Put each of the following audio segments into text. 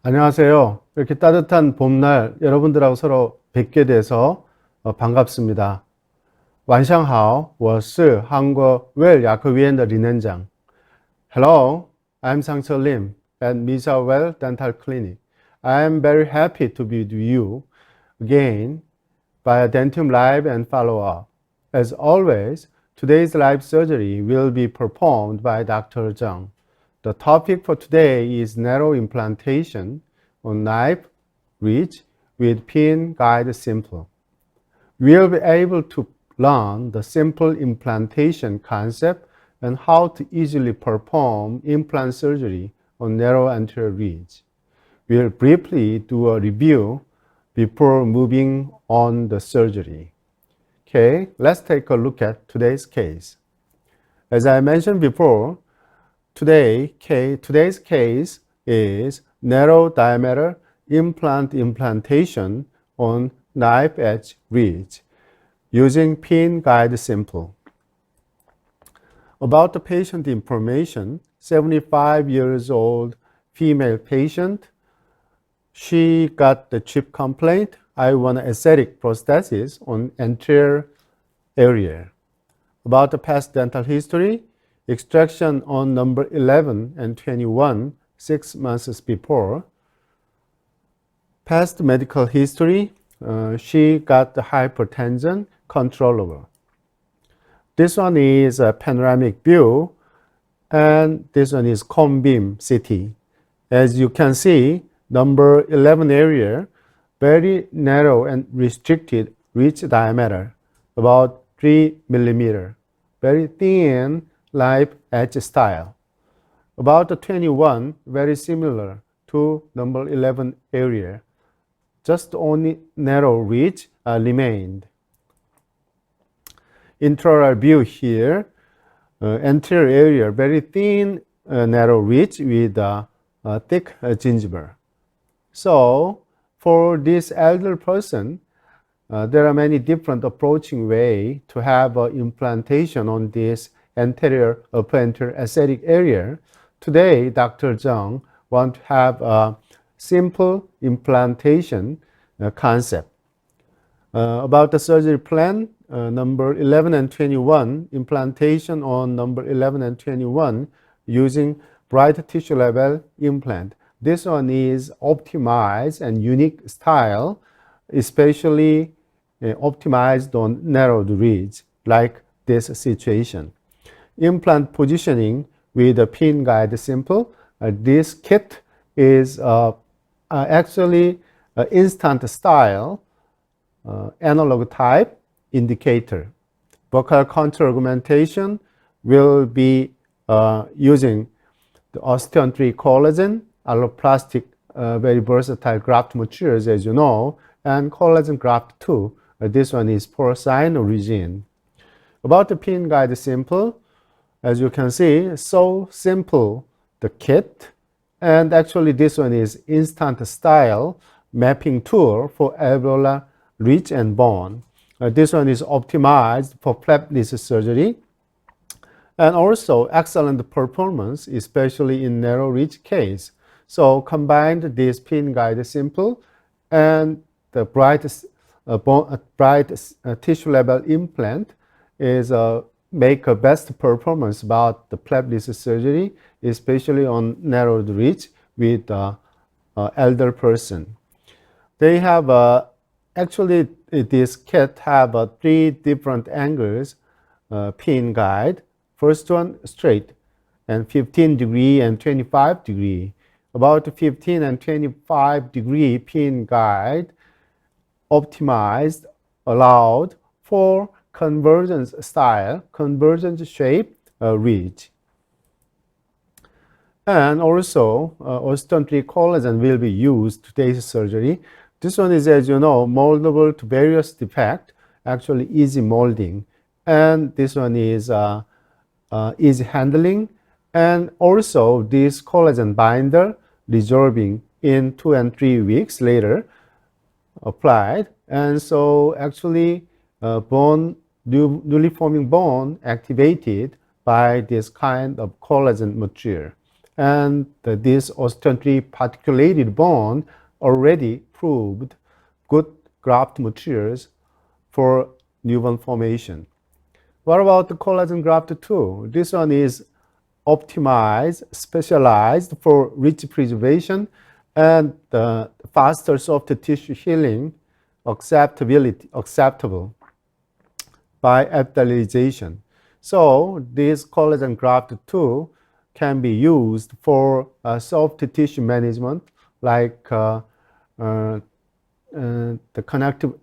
안녕하세요. 이렇게 따뜻한 봄날 여러분들하고 서로 뵙게 돼서 반갑습니다. 晚上好, 我是韩国웰야크위엔더林恩长. Hello, I'm Sang-Chul Lim at Misa Well Dental Clinic. I am very happy to be with you again via Dentium Live and follow-up. As always, today's live surgery will be performed by Dr. Chung. The topic for today is narrow implantation on knife ridge with pin guide simple. We'll be able to learn the simple implantation concept and how to easily perform implant surgery on narrow anterior ridge. We'll briefly do a review before moving on the surgery. Okay, let's take a look at today's case. As I mentioned before, today's case is narrow diameter implantation on knife edge ridge using pin guide simple. About the patient information, 75 years old female patient. She got the chip complaint. I want aesthetic prosthesis on anterior area. About the past dental history, extraction on number 11 and 21, 6 months before. Past medical history, she got the hypertension controllable. This one is a panoramic view, and this one is cone beam CT. As you can see, number 11 area, very narrow and restricted ridge diameter, about 3 millimeter, very thin live edge style. About the 21, very similar to number 11 area. Just only narrow ridge remained. Intraoral view here, anterior area, very thin narrow ridge with thick gingiva. So for this elder person, there are many different approaching way to have implantation on this anterior, upper anterior aesthetic area. Today, Dr. Chung want to have a simple implantation concept. About the surgery plan, number 11 and 21, implantation on number 11 and 21 using bright tissue level implant. This one is optimized and unique style, especially optimized on narrowed ridge, like this situation. Implant positioning with a pin guide simple. This kit is actually instant style analog type indicator. Vocal contour augmentation will be using the osteon-3 collagen, alloplastic, very versatile graft materials, as you know, and collagen graft 2. This one is porcine origin. About the pin guide simple, as you can see, so simple the kit, and actually this one is instant style mapping tool for alveolar ridge and bone. This one is optimized for flapless surgery, and also excellent performance, especially in narrow ridge case. So combined this pin guide simple and the bright tissue level implant is make a best performance about the flapless surgery, especially on narrowed ridge with elder person. They have actually this kit have 3 different angles pin guide. First one straight and 15 degree and 25 degree. About 15 and 25 degree pin guide optimized, allowed for convergence style, convergence shape ridge. And also osteon-3 collagen will be used today's surgery. This one is, as you know, moldable to various defect, actually easy molding. And this one is easy handling. And also this collagen binder resolving in 2 and 3 weeks later applied. And so actually newly forming bone activated by this kind of collagen material. And this ostensibly particulated bone already proved good graft materials for new bone formation. What about the collagen graft 2? This one is optimized, specialized for rich preservation and faster soft tissue healing, acceptable by epithelialization. So this collagen graft 2 can be used for soft tissue management, like the connective.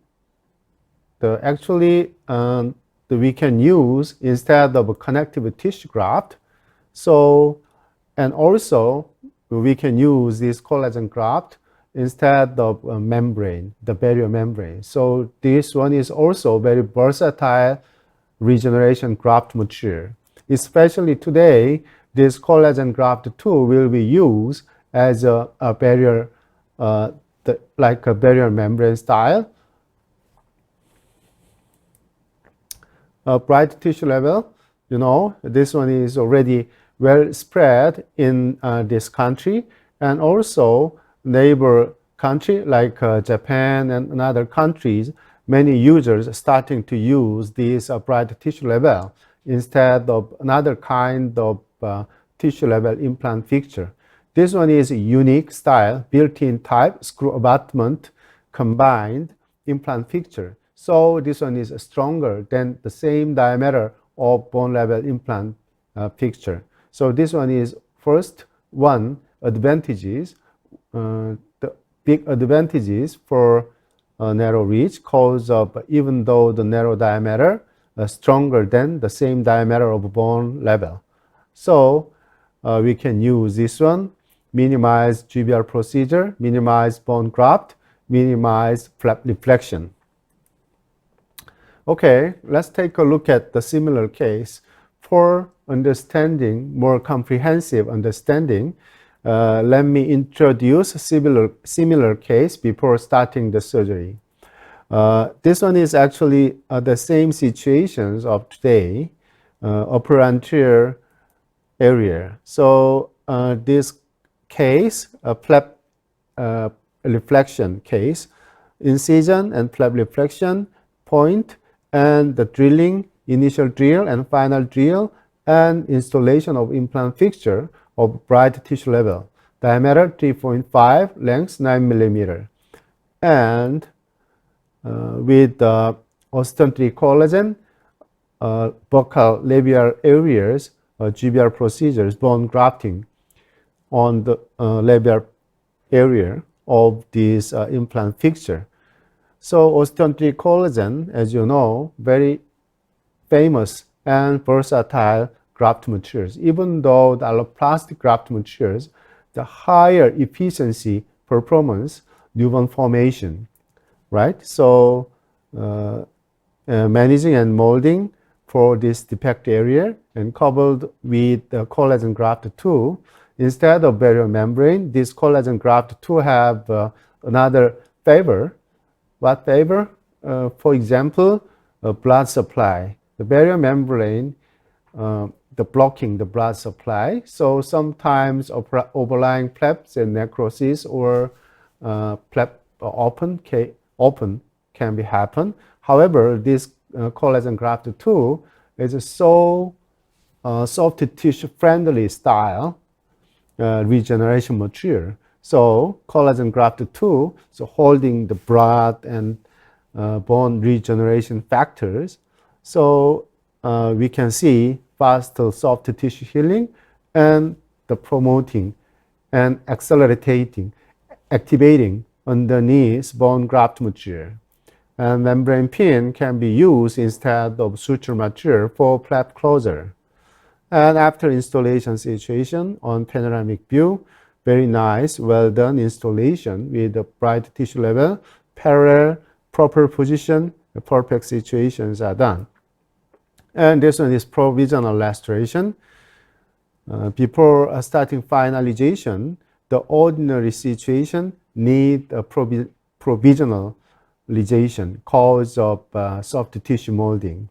We can use instead of a connective tissue graft. So, and also we can use this collagen graft instead of a membrane, the barrier membrane. So this one is also very versatile regeneration graft material. Especially today, this collagen graft 2 will be used as a barrier, like a barrier membrane style. Bright tissue level, this one is already well spread in this country, and also neighbor country like Japan and other countries. Many users starting to use this bright tissue level instead of another kind of tissue level implant fixture. This one is a unique style, built-in type, screw abutment, combined implant fixture. So this one is stronger than the same diameter of bone level implant fixture. So this one is first one advantages, the big advantages for narrow reach, cause of even though the narrow diameter stronger than the same diameter of bone level. So we can use this one, minimize GBR procedure, minimize bone graft, minimize flap reflection. Okay, let's take a look at the similar case. For understanding, more comprehensive understanding, let me introduce a similar case before starting the surgery. This one is actually the same situations of today, upper anterior area. So this case, a flap reflection case, incision and flap reflection point, and the drilling, initial drill and final drill, and installation of implant fixture of bright tissue level, diameter 3.5, length 9 millimeter. And with the ostensibly collagen, buccal labial areas, GBR procedures, bone grafting on the labial area of this implant fixture. So ostensibly collagen, as you know, very famous and versatile graft materials. Even though the alloplastic graft materials, the higher efficiency performance, new bone formation, right? So managing and molding for this defect area and coupled with the collagen graft 2, instead of barrier membrane, this collagen graft 2 have another favor. What favor? For example, blood supply. The barrier membrane, blocking the blood supply. So sometimes overlying flaps and necrosis or flap open can be happen. However, this collagen graft 2 is a so soft tissue friendly style regeneration material. So collagen graft 2, so holding the blood and bone regeneration factors. So we can see faster soft tissue healing and the promoting and activating underneath bone graft material. And membrane pin can be used instead of suture material for flap closure. And after installation situation on panoramic view, very nice, well done installation with the bright tissue level, parallel, proper position, the perfect situations are done. And this one is provisional restoration. Before starting finalization, the ordinary situation need a provisionalization cause of soft tissue molding,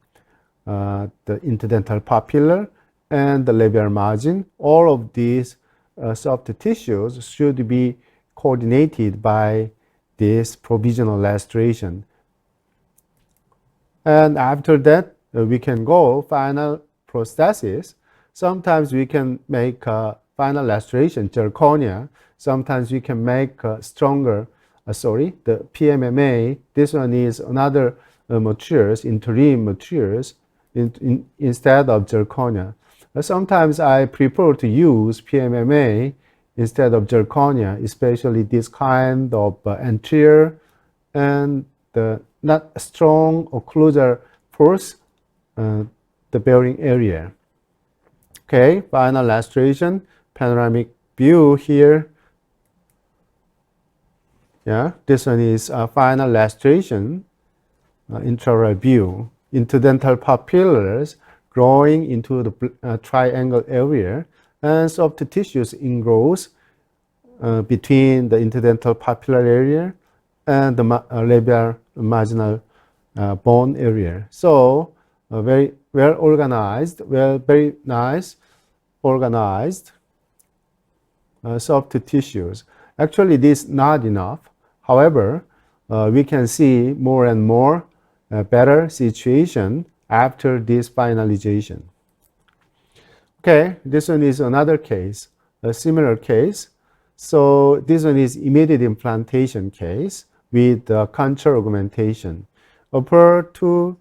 the interdental papilla and the labial margin. All of these soft tissues should be coordinated by this provisional lastration. And after that, we can go final prosthesis. Sometimes we can make final lastration, zirconia. Sometimes we can make stronger, the PMMA. This one is another materials, interim materials, instead of zirconia. Sometimes I prefer to use PMMA instead of zirconia, especially this kind of anterior and the not strong occlusal force, the bearing area. Okay, final lastration, panoramic view here. Yeah, this one is final lastration, intraoral view. Interdental papillars growing into the triangle area, and soft tissues engross between the interdental papillar area and the labial marginal bone area. So very well organized, very nice organized soft tissues. Actually, this is not enough. However, we can see more and more better situation after this finalization. Okay, this one is another case, a similar case. So this one is immediate implantation case with contour augmentation. Upper to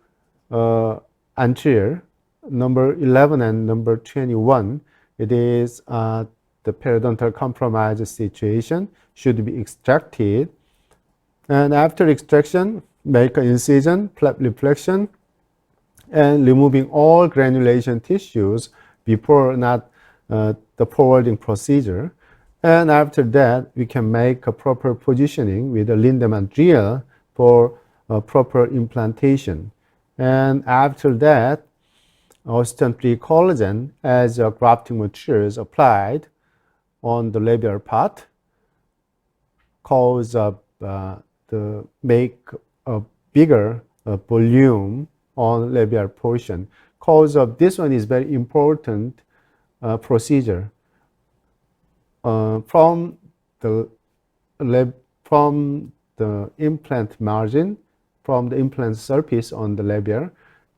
anterior, number 11 and number 21, it is the periodontal compromise situation, should be extracted. And after extraction, make an incision, flap reflection, and removing all granulation tissues before not the forwarding procedure. And after that, we can make a proper positioning with a Lindemann drill for proper implantation. And after that, osteoid collagen as a grafting material is applied on the labial part, cause the make a bigger volume on labial portion. Cause of this one is very important procedure. From the implant margin, from the implant surface on the labia,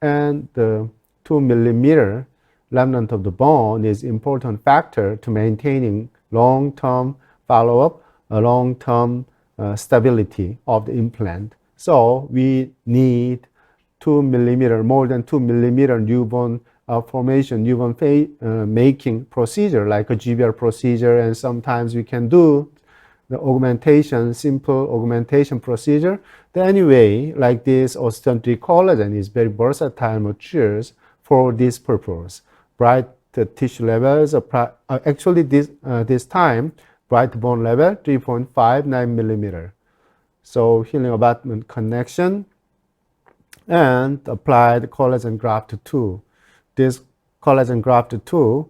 and the 2 millimeter remnant of the bone is important factor to maintaining long-term follow-up, long-term stability of the implant. So we need 2 millimeter, more than 2 millimeter new bone formation, new bone making procedure like a GBR procedure, and sometimes we can do the augmentation, simple augmentation procedure. But anyway, like this, osteoid collagen is very versatile materials for this purpose. Bright tissue levels, actually this time, bright bone level 3.59 millimeter. So healing abutment connection and applied collagen graft 2. This collagen graft 2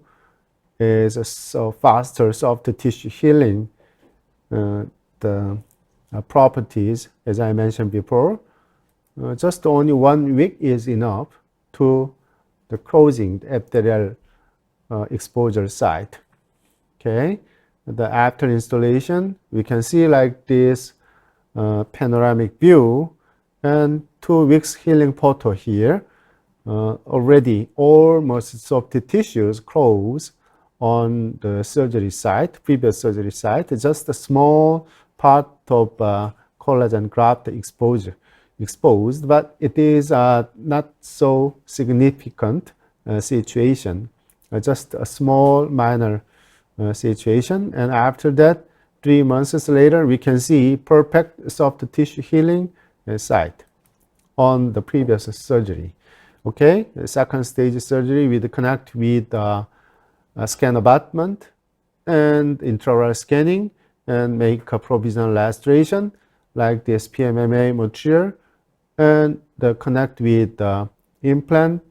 is a faster soft tissue healing. The properties, as I mentioned before, just only 1 week is enough to the closing the epithelial exposure site. Okay, after installation, we can see like this panoramic view and 2 weeks healing photo here. Already almost soft tissues close on the surgery site, previous surgery site, just a small part of collagen graft exposed, but it is not so significant situation, just a small minor situation. And after that, 3 months later, we can see perfect soft tissue healing site on the previous surgery. Okay, the second stage surgery will connect with scan abutment and intraoral scanning and make a provisional lastration like this PMMA material, and the connect with the implant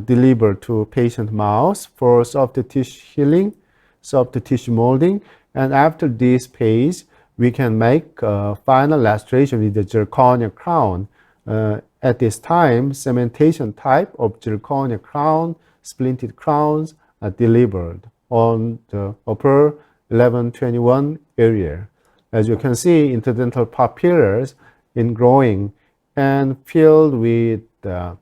delivered to patient mouth for soft tissue healing, soft tissue molding. And after this phase, we can make final lastration with the zirconia crown. At this time, cementation type of zirconia crown, splinted crowns are delivered. on the upper 1121 area. As you can see, interdental papillars in growing and filled with the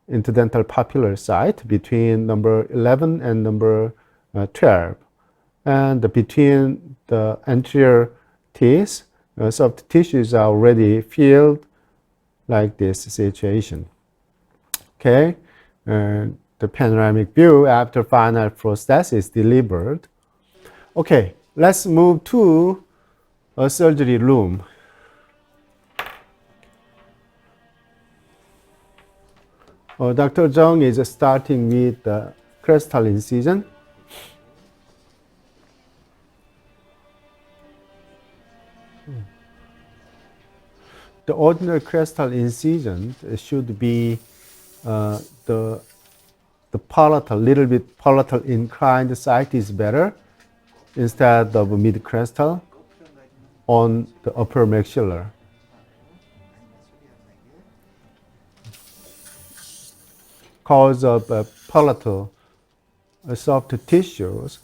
interdental papillar site between number 11 and number 12. And between the anterior teeth, soft tissues are already filled like this situation. Okay, the panoramic view after final prosthesis delivered. Okay, let's move to a surgery room. Dr. Chung is starting with the crystal incision. The ordinary crystal incision should be the palatal, little bit palatal inclined site is better instead of mid crystal on the upper maxillar. Cause of palatal soft tissues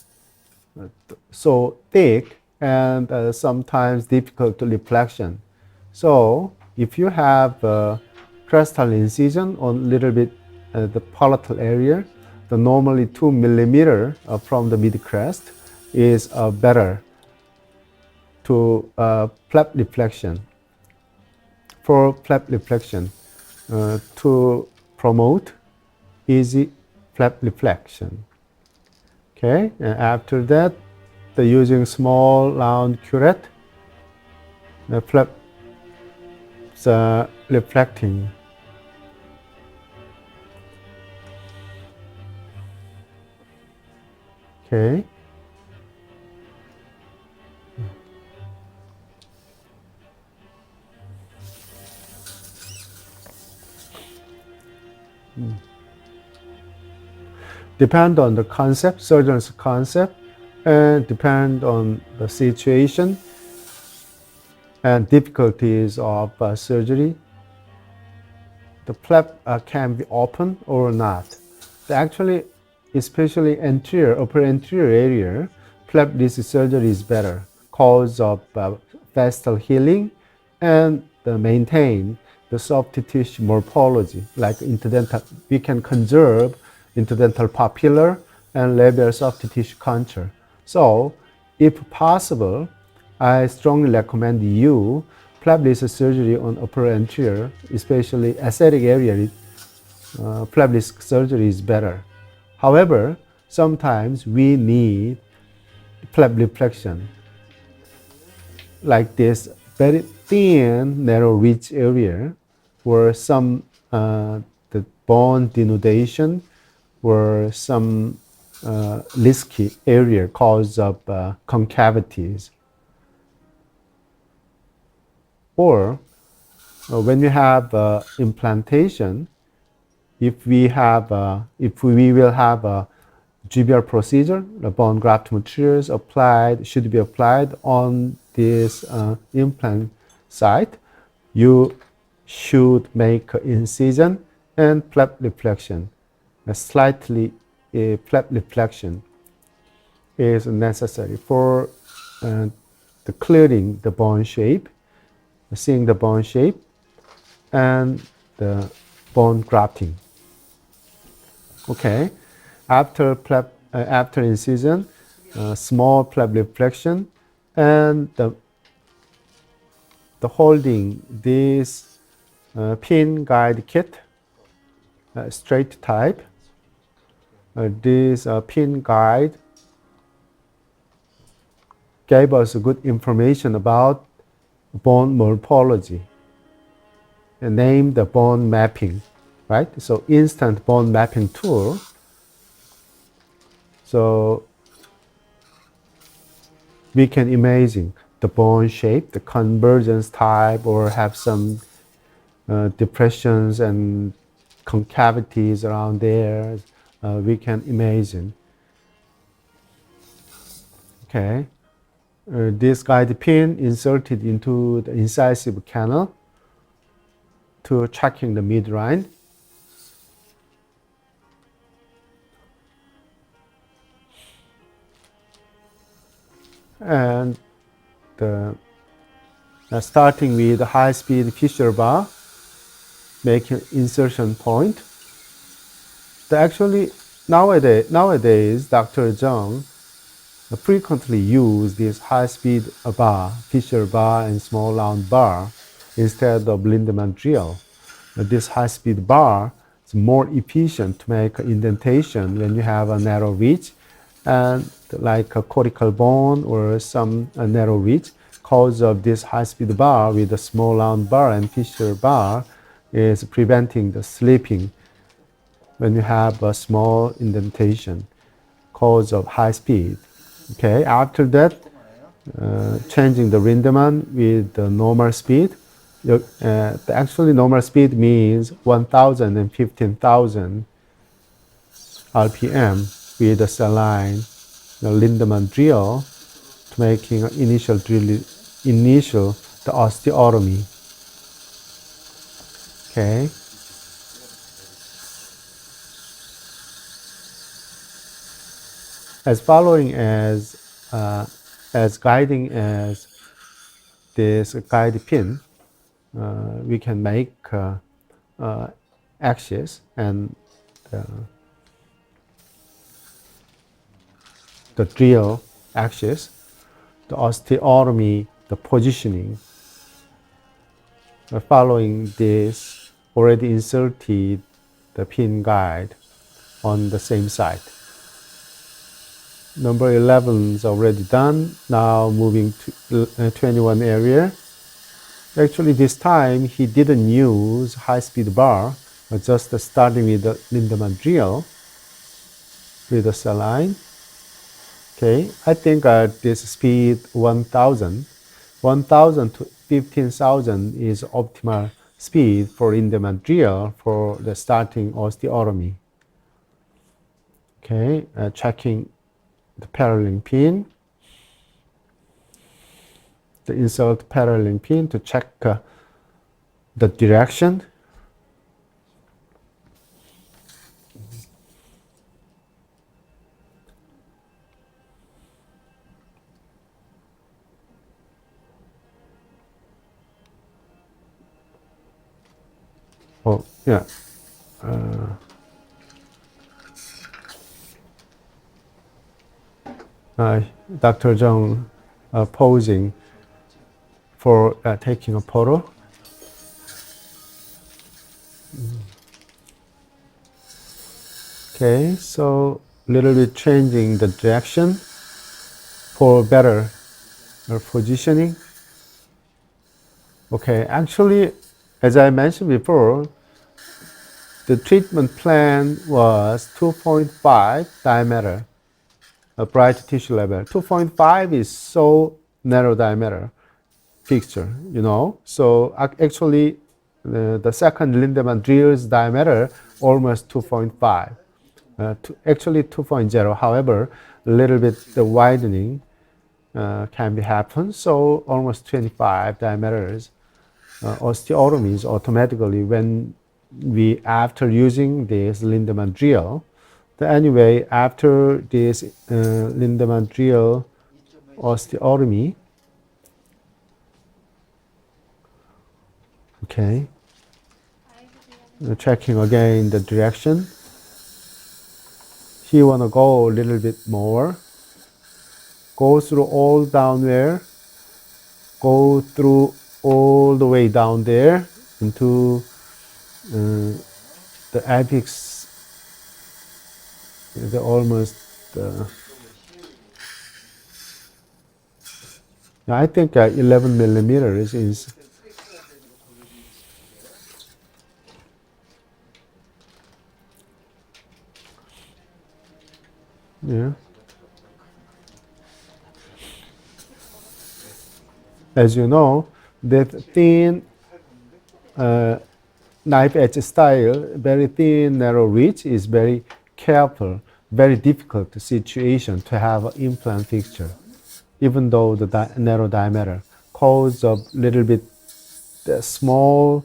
so thick and sometimes difficult to reflection. So if you have crystal incision on little bit the palatal area, the normally 2 millimeter from the mid crest is better to flap reflection. For flap reflection, to promote easy flap reflection. Okay, and after that, using small round curette, the flap reflecting. Okay. Depend on the concept, surgeon's concept, and depend on the situation and difficulties of surgery. The flap can be open or not. Actually, especially anterior, upper anterior area, flap disc surgery is better cause of faster healing and maintain the soft tissue morphology like interdental. We can conserve interdental papillar and labial soft tissue contour. So, if possible, I strongly recommend you flap disc surgery on upper anterior, especially aesthetic area. Flap disc surgery is better. However, sometimes we need flap reflection like this very thin narrow ridge area where some the bone denudation or some risky area cause of concavities. Or when we have implantation, if we will have a GBR procedure, the bone graft materials should be applied on this implant site, you should make incision and flap reflection. A slightly flap reflection is necessary for the clearing the bone shape, seeing the bone shape, and the bone grafting. Okay, after incision, small flap reflection, and the holding this pin guide kit, straight type. This pin guide gave us good information about bone morphology and named the bone mapping, right? So instant bone mapping tool. So we can imagine the bone shape, the convergence type, or have some depressions and concavities around there. We can imagine. Okay, this guide pin inserted into the incisive canal to checking the midline. and the starting with high-speed Fisher bar, making insertion point. Actually, nowadays, Dr. Chung frequently use this high-speed bar, Fisher bar, and small round bar instead of Lindemann drill. This high-speed bar is more efficient to make indentation when you have a narrow ridge, and like a cortical bone or some narrow ridge. Cause of this high-speed bar with a small round bar and Fisher bar is preventing the slipping when you have a small indentation. Cause of high speed. Okay, after that, changing the Lindemann with the normal speed. Actually, normal speed means 1,000 and 15,000 RPM with the saline, the Lindemann drill, to making initial the osteotomy. Okay. As following as guiding as this guide pin, we can make axis and the drill axis, the osteotomy, the positioning. Following this, already inserted the pin guide on the same side. Number 11 is already done. Now moving to 21 area. Actually, this time he didn't use high-speed bar, but just starting with the Lindemann drill with the saline. Okay, I think at this speed 1,000 to 15,000 is optimal speed for Lindemann drill for the starting osteotomy. Okay, checking the paralleling pin. The insert paralleling pin to check the direction. Oh, yeah. Dr. Chung posing for taking a photo. Okay, so little bit changing the direction for better positioning. Okay, actually, as I mentioned before, the treatment plan was 2.5 diameter, a bright tissue level. 2.5 is so narrow diameter fixture, you know. So actually, the second Lindemann drill's diameter almost 2.5. Actually 2.0. However, a little bit the widening can be happen. So almost 25 diameters. Osteotomies automatically when we after using this Lindemann drill. Anyway, after this Lindemann drill osteotomy, okay, checking again the direction. He wanna go a little bit more. Go through all down there. Go through all the way down there into the apex, the almost. I think 11 millimeters is. Yeah. As you know, that thin knife edge style, very thin, narrow ridge is very careful, very difficult situation to have an implant fixture, even though the narrow diameter. Cause of little bit small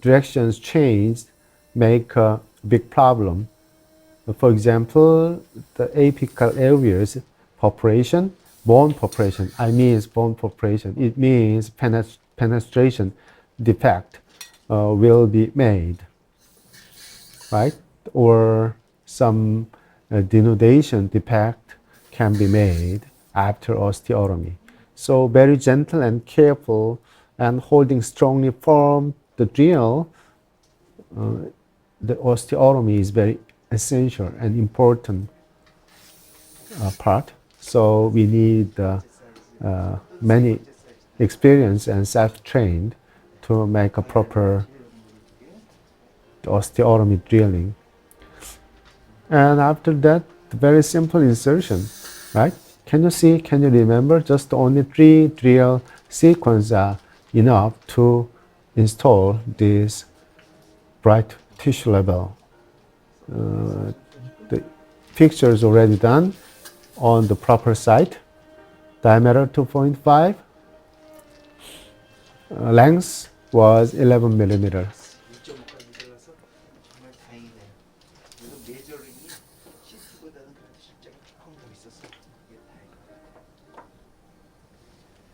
directions changed make a big problem. For example, the apical areas, perforation, bone preparation. I mean bone preparation. It means penetration defect will be made, right? Or some denudation defect can be made after osteotomy. So very gentle and careful and holding strongly firm the drill, the osteotomy is very essential and important part. So we need many experienced and self-trained to make a proper osteotomy drilling. And after that, very simple insertion, right? Can you see, can you remember? Just only 3 drill sequences are enough to install this bright tissue level. The picture is already done on the proper site. Diameter 2.5, length was 11 millimeter.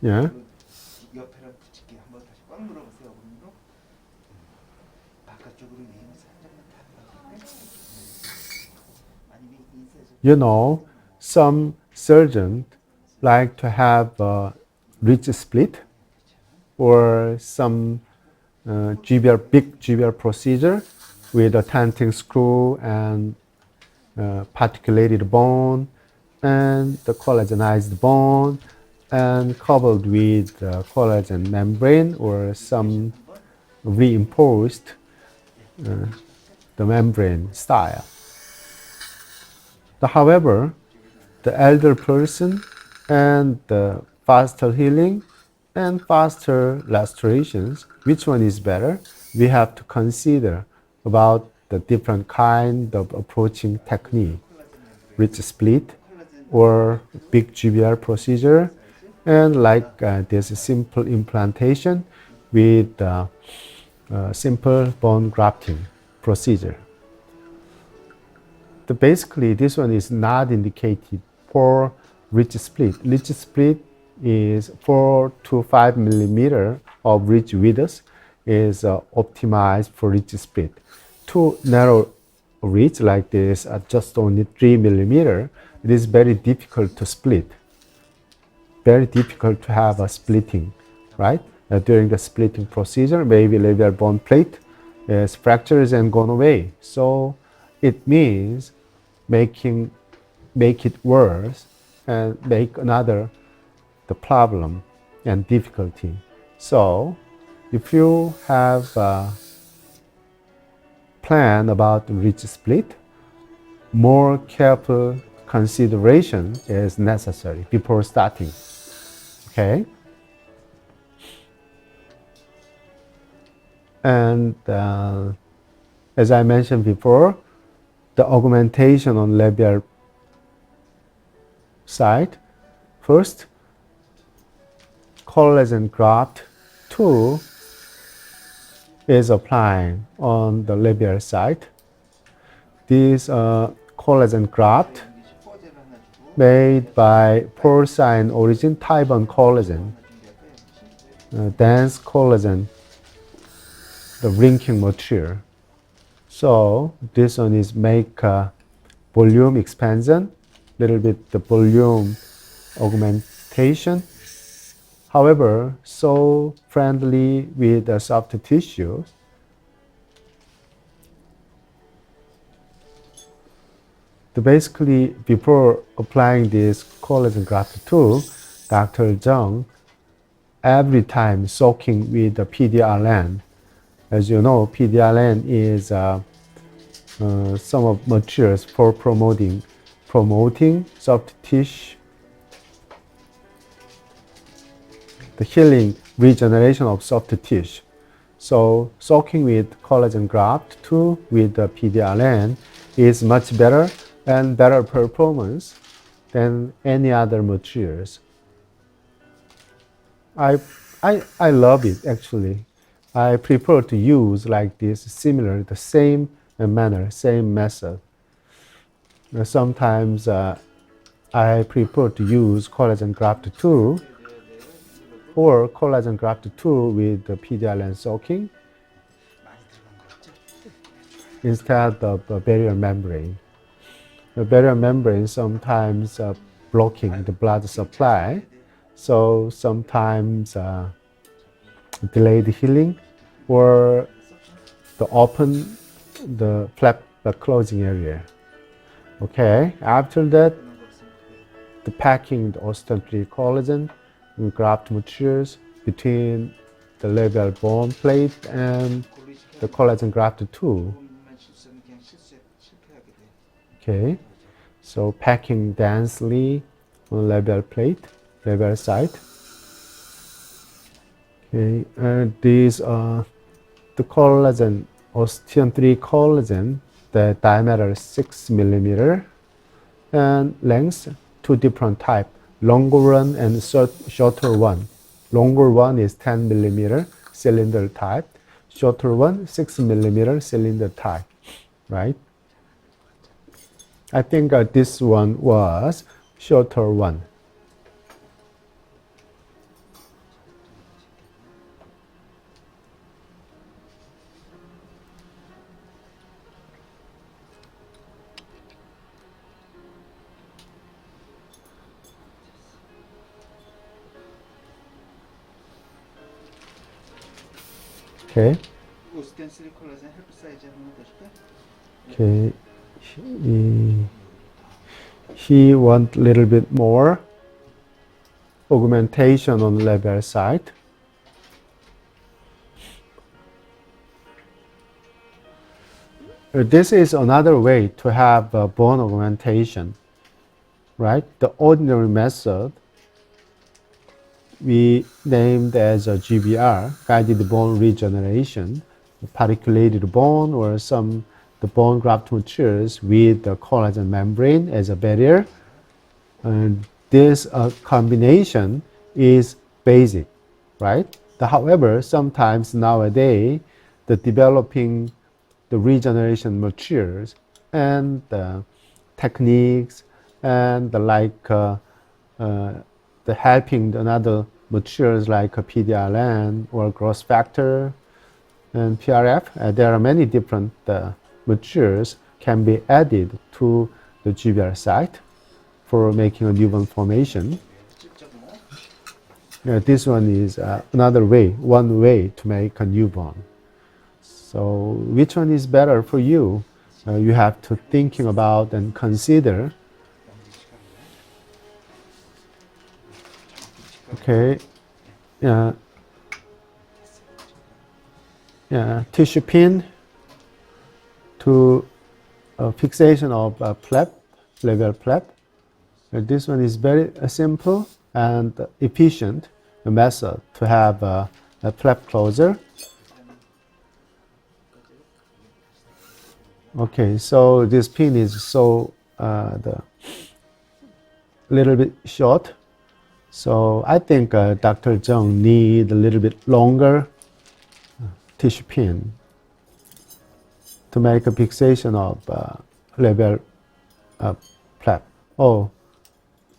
Yeah. You know, some surgeons like to have a ridge split or some big GBR procedure with a tenting screw and particulated bone and the collagenized bone and covered with collagen membrane or some reinforced the membrane style. However, the elder person and the faster healing and faster restorations, which one is better? We have to consider about the different kind of approaching technique, ridge split or big GBR procedure, and like this simple implantation with simple bone grafting procedure. Basically, this one is not indicated for ridge split. Ridge split is 4 to 5 millimeter of ridge width is optimized for ridge split. Too narrow ridge like this at just only 3 millimeter, it is very difficult to split. Very difficult to have a splitting, right? During the splitting procedure, maybe labial bone plate is fractures and gone away. So it means make it worse and make another the problem and difficulty. So if you have a plan about ridge split, more careful consideration is necessary before starting. Okay? And as I mentioned before, the augmentation on labial side. First, collagen graft 2 is applying on the labial side. This collagen graft made by porcine origin type 1 collagen, dense collagen, the linking material. So this one is make volume expansion, little bit the volume augmentation. However, so friendly with the soft tissue. Basically, before applying this collagen graft 2, Dr. Chung every time soaking with the PDRN. As you know, PDRN is some of materials for promoting soft tissue, the healing, regeneration of soft tissue. So soaking with collagen graft 2 with the PDRN is much better and better performance than any other materials. I love it actually. I prefer to use like this, similar, the same manner, same method. Sometimes I prefer to use collagen graft tool or collagen graft tool with the PDLN soaking instead of a barrier membrane. The barrier membrane sometimes blocking the blood supply, so sometimes delayed healing or the open the flap the closing area. Okay, after that, the packing the ostensibly collagen and graft materials between the labial bone plate and the collagen graft tool. Okay, so packing densely on labial plate, labial side. Okay, and these are the collagen, osteon 3 collagen, the diameter 6 millimeter and length, two different type, longer one and shorter one. Longer one is 10 millimeter cylinder type, shorter one 6 millimeter cylinder type, right? I think this one was shorter one. Okay. Okay. He want a little bit more augmentation on the labial side. This is another way to have bone augmentation, right? The ordinary method we named as a GBR, guided bone regeneration, particulated bone or some the bone graft materials with the collagen membrane as a barrier. And this combination is basic, right? However, sometimes nowadays, the developing the regeneration materials and the techniques and the helping another materials like PDLN or growth factor and PRF. There are many different materials can be added to the GBR site for making a new bone formation. This one is another way, one way to make a new bone. So which one is better for you? You have to thinking about and consider. Okay. Tissue pin to fixation of flap, labial flap. This one is very simple and efficient method to have a flap closer. Okay, so this pin is so the little bit short. So I think Dr. Chung need a little bit longer tissue pin to make a fixation of labial flap. Oh,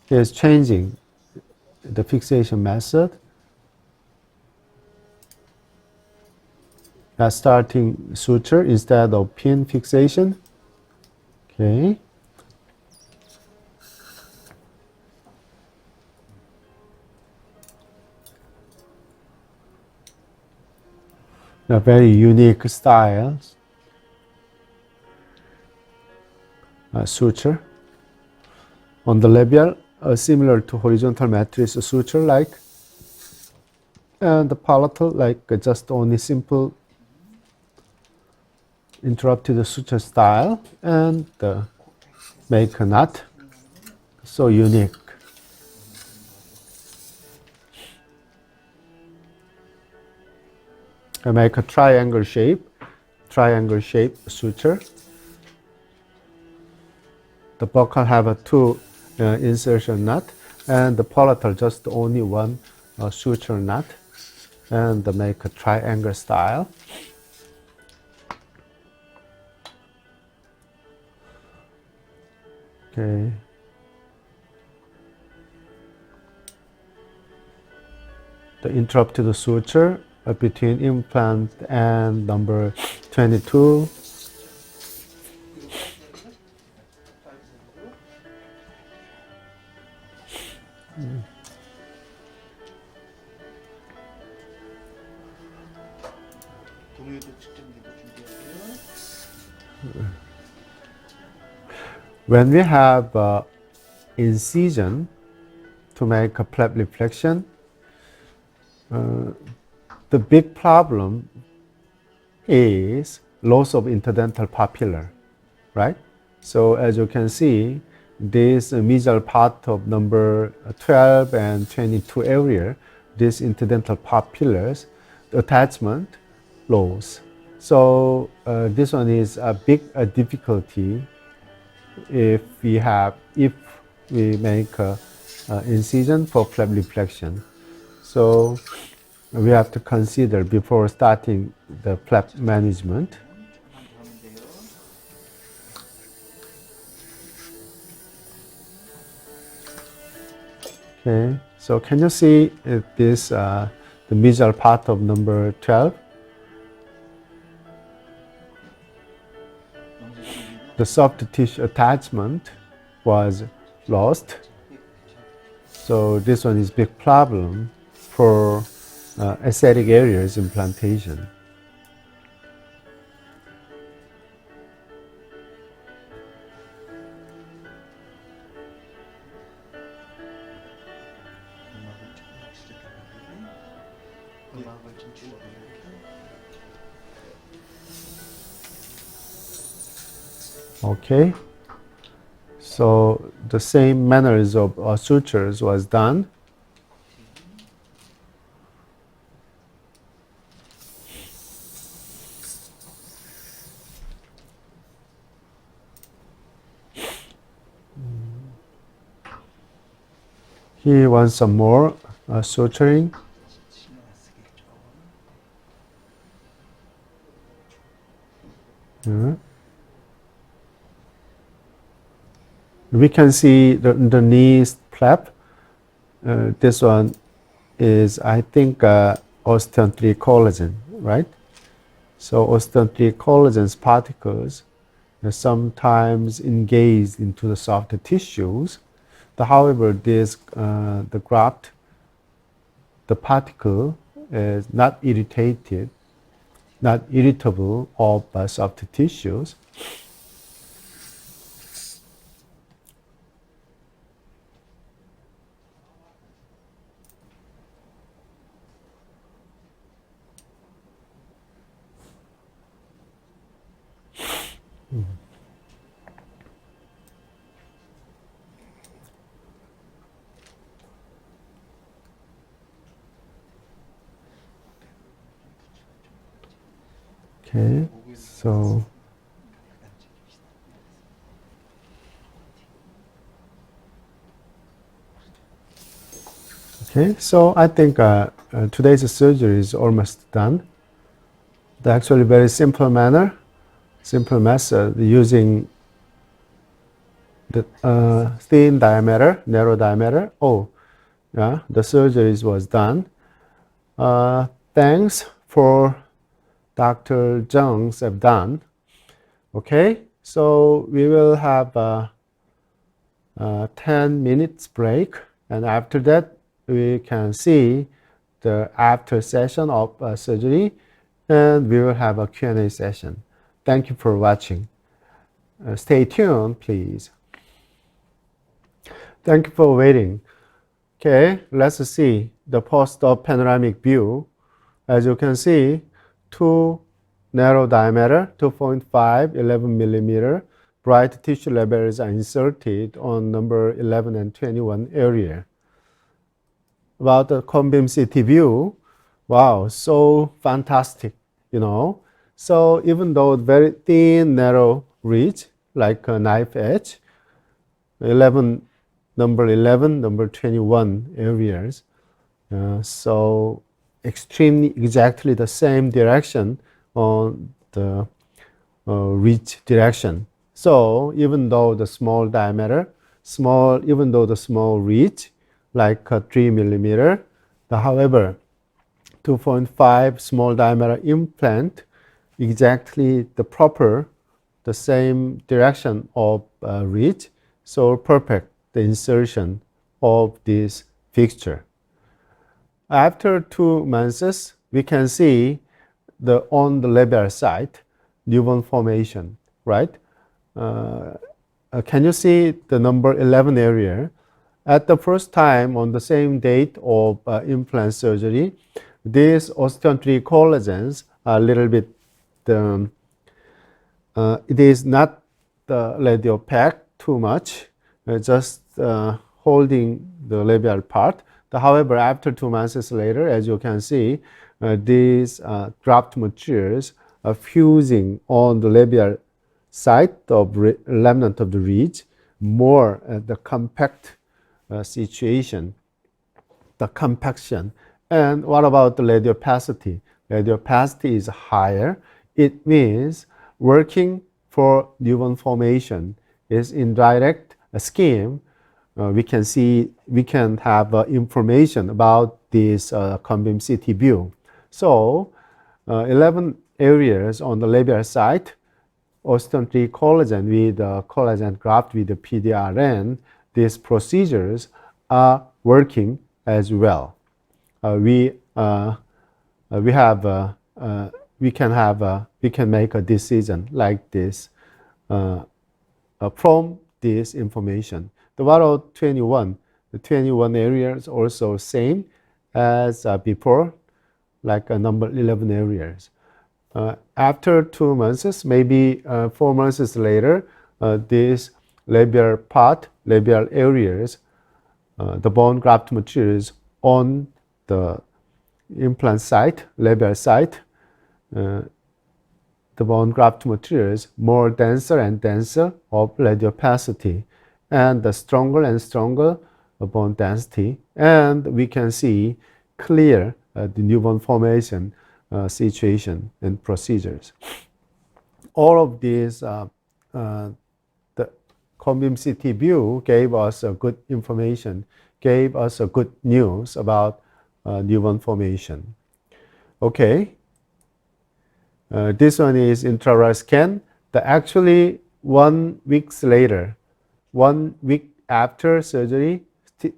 he is changing the fixation method. Starting suture instead of pin fixation. Okay. A very unique style suture on the labial, similar to horizontal matrix suture like, and the palatal like just only simple interrupted suture style and make a knot. So unique. I make a triangle shape suture. The buccal have a two insertion knot and the palatal just only one suture knot and make a triangle style. Okay. the interrupted suture between implant and number 22. When we have incision to make a flap reflection, the big problem is loss of interdental papilla, right? So as you can see, this mesial part of number 12 and 22 area, this interdental papillars, the attachment loss. So this one is a big difficulty if we make a incision for flap reflection. So we have to consider before starting the flap management. Okay, so can you see this the mesial part of number 12? The soft tissue attachment was lost. So this one is big problem for aesthetic areas implantation. Okay, so the same manners of sutures was done. He wants some more suturing. We can see the knee flap. This one is, I think, osteon 3 collagen, right? So osteon 3 collagen's particles are sometimes engaged into the soft tissues. However, this the graft, the particle is not irritated, not irritable of soft tissues. Okay, so I think today's surgery is almost done. The actually very simple method using the thin diameter, narrow diameter. Oh, yeah, the surgery was done. Thanks for Dr. Chung have done. Okay, so we will have a 10 minutes break, and after that we can see the after session of surgery, and we will have a Q&A session. Thank you for watching. Stay tuned, please. Thank you for waiting. Okay, let's see the post-op panoramic view. As you can see, two narrow diameter, 2.5, 11 millimeter, bright tissue labels are inserted on number 11 and 21 area. About the cone beam CT view, wow, so fantastic, you know. So even though very thin, narrow ridge, like a knife edge, number 11, number 21 areas, so extremely exactly the same direction on the ridge direction. So even though the small diameter, even though the small ridge, like 3 millimeter, however, 2.5 small diameter implant, exactly the same direction of reach, so perfect the insertion of this fixture. After 2 months, we can see on the labial side, new bone formation, right? Can you see the number 11 area? At the first time, on the same date of implant surgery, these osteontry collagens are a little bit, it is not labial packed too much, just holding the labial part. However, after 2 months later, as you can see, these graft materials are fusing on the labial side of remnant of the ridge, more the compact situation, the compaction. And what about the radiopacity? Radiopacity is higher. It means working for new bone formation is indirect scheme. We can have information about this cone-beam CT view. So 11 areas on the labial side, osteontry collagen with collagen graft with the PDRN, these procedures are working as well. We can make a decision like this from this information. The Varo 21, the 21 areas also same as before, like number 11 areas. After 2 months, maybe 4 months later, these labial areas, the bone graft materials on the implant site, labial site, the bone graft materials more denser and denser of radiopacity, and the stronger and stronger bone density, and we can see clear the new bone formation situation and procedures. All of these, the cone-beam CT view gave us a good information, gave us a good news about new bone formation. Okay, this one is intraoral scan. Actually, 1 week later, 1 week after surgery,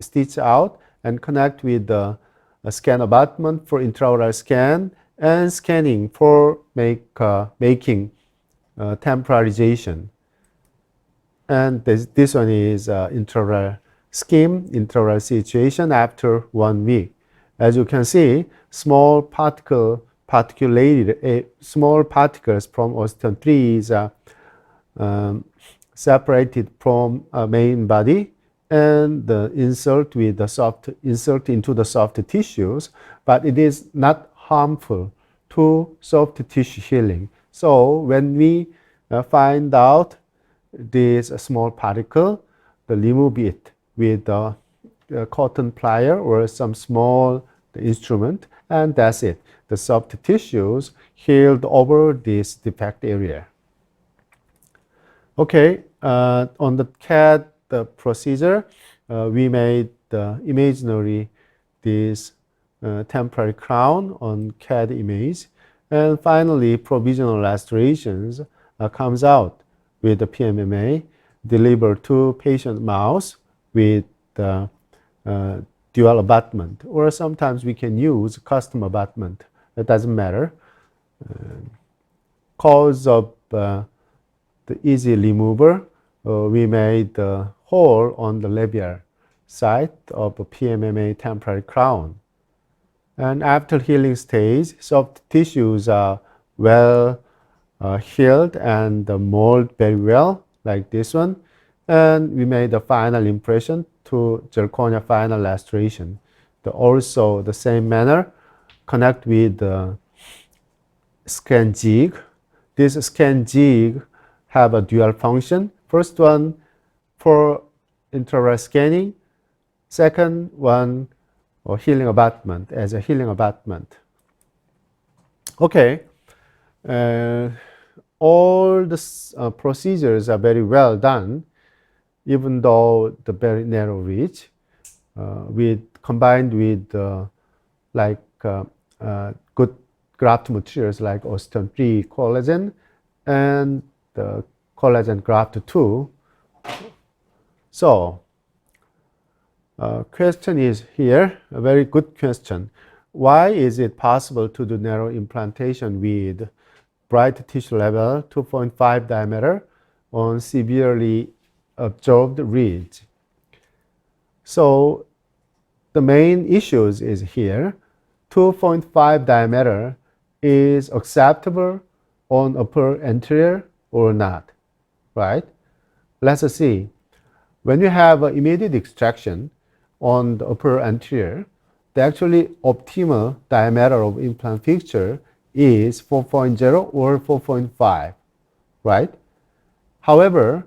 stitch out and connect with the scan abutment for intraoral scan and scanning for making temporalization. And this one is intraoral scheme, intraoral situation after 1 week. As you can see, small particles from osteontry is separated from main body and insert into the soft tissues, but it is not harmful to soft tissue healing. So when we find out this small particle, remove it with a cotton plier or some small instrument, and that's it. The soft tissues healed over this defect area. Okay, on the CAD procedure, we made imaginary this temporary crown on CAD image, and finally provisional restorations comes out with the PMMA delivered to patient mouth with dual abutment, or sometimes we can use custom abutment. It doesn't matter. Cause of the easy remover, we made the hole on the labial side of a PMMA temporary crown. And after healing stage, soft tissues are well healed and mold very well, like this one. And we made the final impression to zirconia final restoration. Also the same manner, connect with the scan jig. This scan jig have a dual function. First one for intraoral scanning. Second one, or healing abutment, as a healing abutment. Okay, all the procedures are very well done, even though the very narrow reach, combined with good graft materials like osteum 3 collagen and the collagen graft 2. So, question is here, a very good question. Why is it possible to do narrow implantation with bright tissue level 2.5 diameter on severely absorbed ridge? So the main issues is here. 2.5 diameter is acceptable on upper anterior or not, right? Let's see. When you have an immediate extraction on the upper anterior, the actually optimal diameter of implant fixture is 4.0 or 4.5, right? However,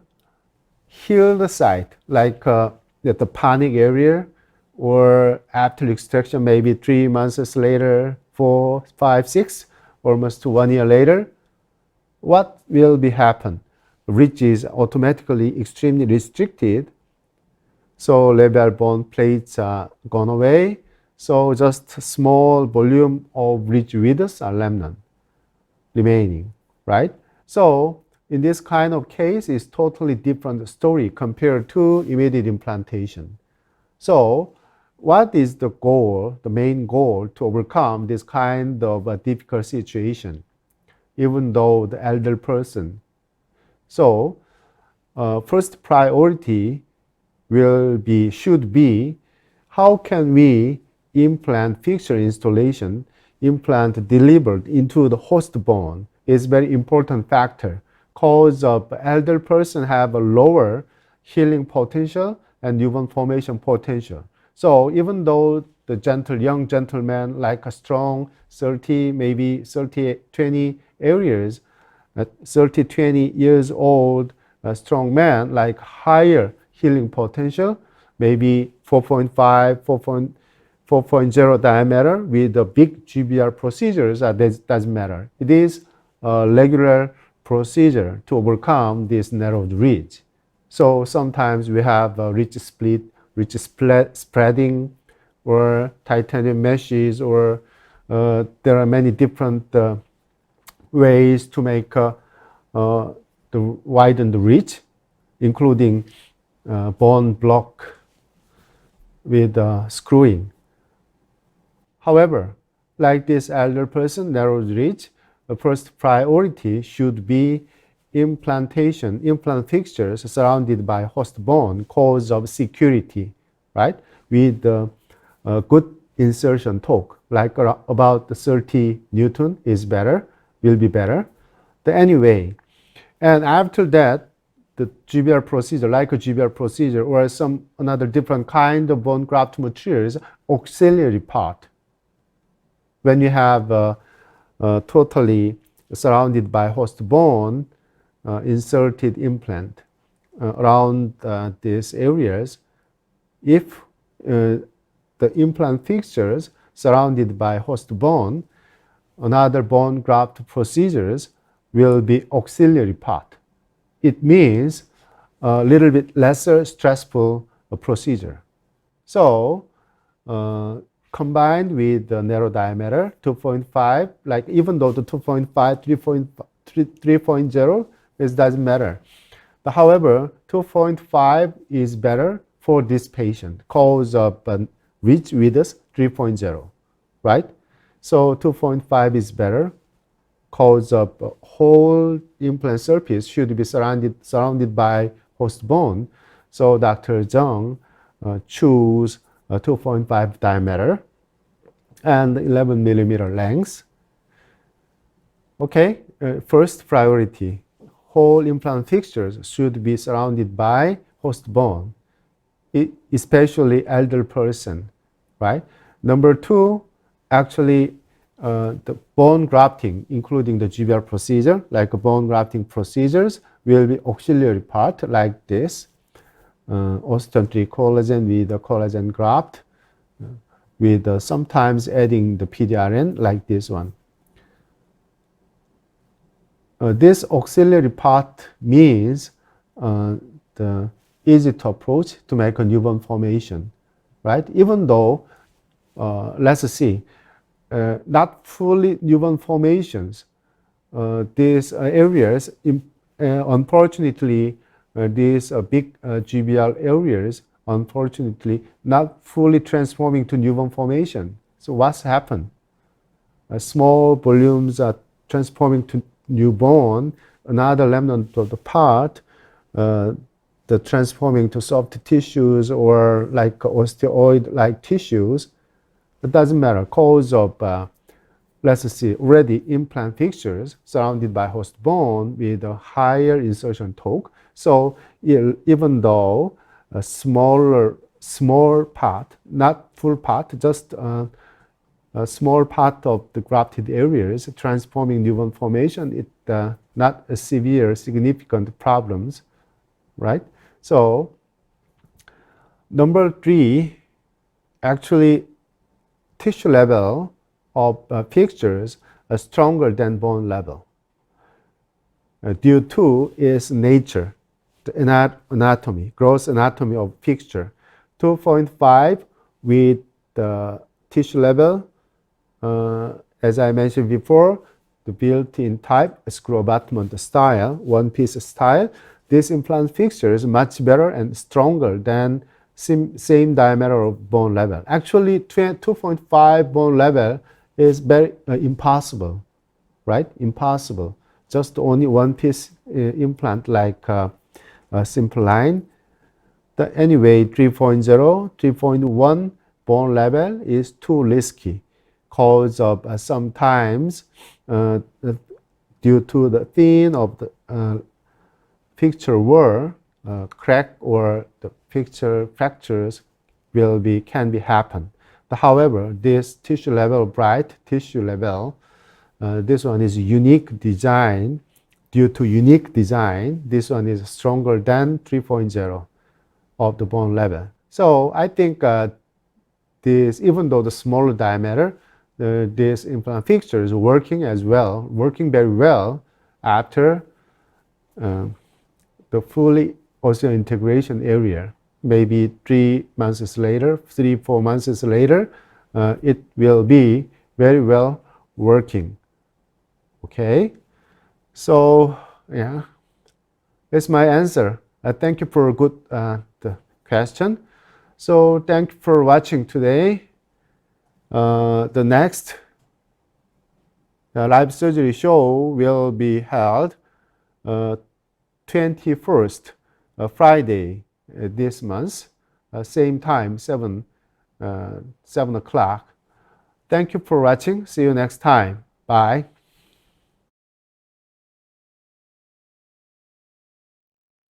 healed site, like at the panic area or after extraction, maybe 3 months later, 4, 5, 6, almost 1 year later, what will be happen? Ridge is automatically extremely restricted. So labial bone plates are gone away. So just small volume of ridge widths are remaining, right? So in this kind of case, it's totally different story compared to immediate implantation. So what is the goal, the main goal to overcome this kind of a difficult situation, even though the elder person? So first priority should be how can we implant fixture installation, implant delivered into the host bone is very important factor. Cause of elder person have a lower healing potential and new bone formation potential. So even though the young gentleman like a strong 30, maybe 30, 20 areas, 30, 20 years old, a strong man like higher healing potential, maybe 4.5, 4.0 diameter with the big GBR procedures, doesn't matter. It is a regular procedure to overcome this narrowed ridge. So sometimes we have a ridge spreading, or titanium meshes, or there are many different ways to make widen the ridge, including bone block with screwing. However, like this elder person, narrowed ridge, the first priority should be implantation, implant fixtures surrounded by host bone, cause of security, right? With good insertion torque, like about 30 Newton is better, will be better. But anyway, and after that, the GBR procedure, like a GBR procedure, or some another different kind of bone graft materials, auxiliary part. When you have totally surrounded by host bone, inserted implant around these areas, if the implant fixtures surrounded by host bone, another bone graft procedures will be auxiliary part. It means a little bit lesser stressful procedure. So combined with the narrow diameter 2.5, like even though the 2.5, 3.0, it doesn't matter. But however, 2.5 is better for this patient cause of ridge width 3.0, right? So 2.5 is better cause of whole implant surface should be surrounded by host bone. So Dr. Chung choose 2.5 diameter and 11 millimeter length. Okay, first priority, whole implant fixtures should be surrounded by host bone, especially elder person, right? Number two, actually the bone grafting, including the GBR procedure, like bone grafting procedures, will be auxiliary part like this. Osteum 3 collagen with the collagen graft, with sometimes adding the PDRN like this one. This auxiliary part means the easy to approach to make a new bone formation, right? Even though, let's see, not fully newborn formations. These areas, unfortunately, these big GBL areas, unfortunately, not fully transforming to newborn formation. So what's happened? Small volumes are transforming to newborn, another remnant of the part, the transforming to soft tissues or like osteoid-like tissues. It doesn't matter. Cause of, let's see, already implant fixtures surrounded by host bone with a higher insertion torque. So even though a small part, not full part, just a small part of the grafted areas transforming newborn formation, it not a severe, significant problems, right? So number 3, actually tissue level of fixtures are stronger than bone level. Due to its nature, the anatomy, gross anatomy of fixture. 2.5 with the tissue level, as I mentioned before, the built-in type, screw abutment style, one-piece style. This implant fixture is much better and stronger than same diameter of bone level. Actually, 2.5 bone level is very impossible, right? Impossible. Just only one-piece implant like simple line. Anyway, 3.0, 3.1 bone level is too risky because of sometimes due to the thin of the fixture wall, crack or the fixture fractures can be happen. But however, this tissue level, bright tissue level, this one is unique design. Due to unique design, this one is stronger than 3.0 of the bone level. So I think this, even though the smaller diameter, this implant fixture is working as well, working very well after the fully osseointegration area. Maybe 3 months later, 3-4 months later, it will be very well working. Okay, so yeah, that's my answer. Thank you for a good the question. So thank you for watching today. The next live surgery show will be held 21st, Friday this month, same time, 7 o'clock. Thank you for watching. See you next time. Bye.